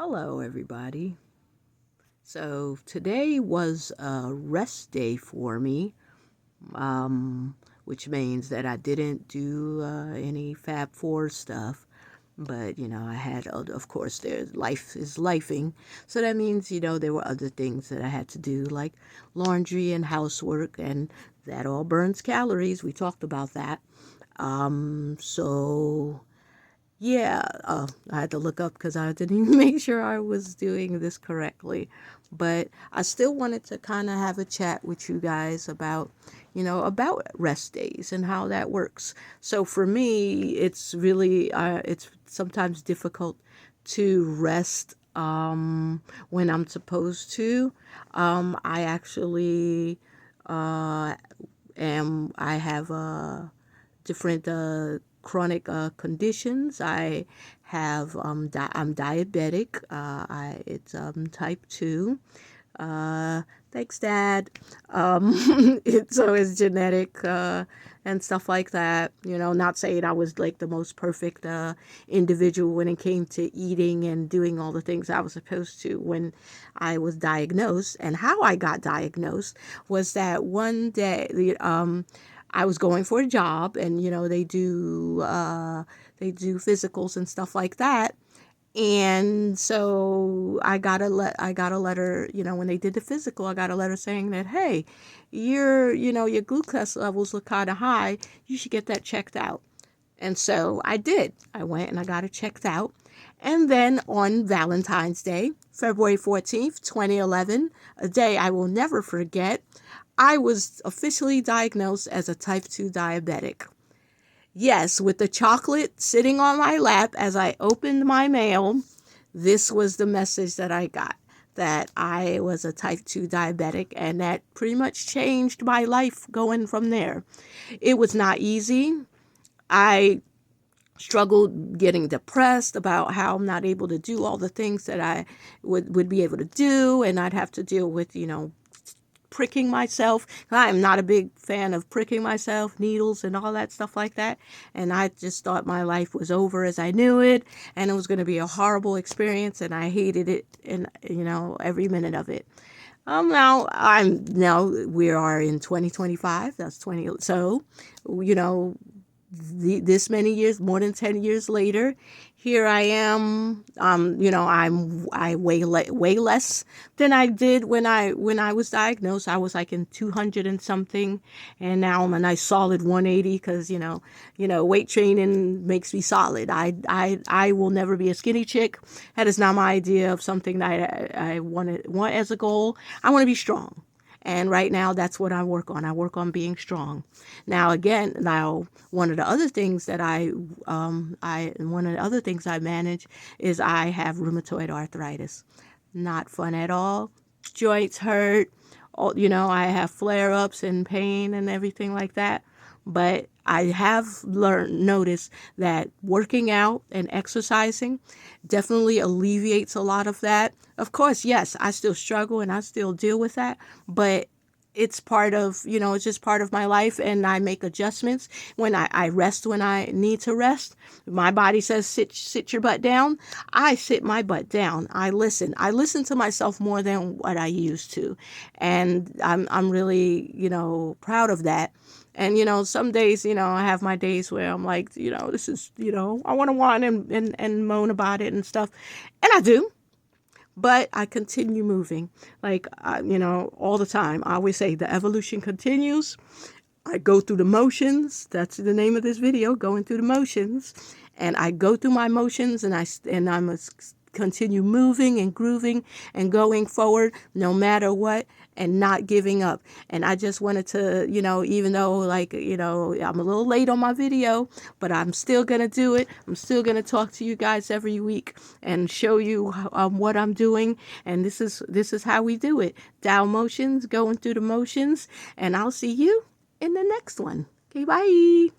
Hello, everybody. So today was a rest day for me, which means that I didn't do any Fab Four stuff. But I had, of course, there's life is lifing. So that means, there were other things that I had to do, like laundry and housework, and that all burns calories. We talked about that. So yeah, I had to look up because I didn't even make sure I was doing this correctly. But I still wanted to kind of have a chat with you guys about rest days and how that works. So for me, it's sometimes difficult to rest when I'm supposed to. I actually I have different chronic conditions. I'm diabetic. It's type 2. Thanks, Dad. So it's genetic and stuff like that. Not saying I was like the most perfect individual when it came to eating and doing all the things I was supposed to when I was diagnosed. And how I got diagnosed was that one day, I was going for a job, and they do physicals and stuff like that. And so I got a letter, when they did the physical, I got a letter saying that, hey, your glucose levels look kind of high. You should get that checked out. And so I did. I went and I got it checked out. And then on Valentine's Day, February 14th, 2011, a day I will never forget, I was officially diagnosed as a type 2 diabetic. Yes, with the chocolate sitting on my lap as I opened my mail, this was the message that I got, that I was a type 2 diabetic, and that pretty much changed my life going from there. It was not easy. I struggled getting depressed about how I'm not able to do all the things that I would be able to do, and I'd have to deal with, pricking myself. I am not a big fan of pricking myself, needles and all that stuff like that. And I just thought my life was over as I knew it, and it was going to be a horrible experience, and I hated it, and every minute of it. Now we are in 2025. That's 20. So, you know, this many years, more than 10 years later, here I am. I weigh less than I did when I was diagnosed. I was like in 200 and something, and now I'm a nice solid 180 because weight training makes me solid. I will never be a skinny chick. That is not my idea of something that I want as a goal. I want to be strong. And right now, that's what I work on. I work on being strong. Now, one of the other things that one of the other things I manage is I have rheumatoid arthritis. Not fun at all. Joints hurt. I have flare-ups and pain and everything like that. But I have noticed that working out and exercising definitely alleviates a lot of that. Of course, yes, I still struggle and I still deal with that, but it's part of, it's just part of my life, and I make adjustments when I rest when I need to rest. My body says sit your butt down. I sit my butt down. I listen to myself more than what I used to. And I'm really, proud of that. And, some days, I have my days where I'm like, this is, I want to whine and moan about it and stuff. And I do. But I continue moving, like, all the time. I always say the evolution continues. I go through the motions. That's the name of this video, going through the motions. And I go through my motions, and I'm a continue moving and grooving and going forward no matter what, and not giving up. And I just wanted to, even though I'm a little late on my video, but I'm still going to do it. I'm still going to talk to you guys every week and show you what I'm doing. And this is how we do it. Down motions, going through the motions, and I'll see you in the next one. Okay, bye.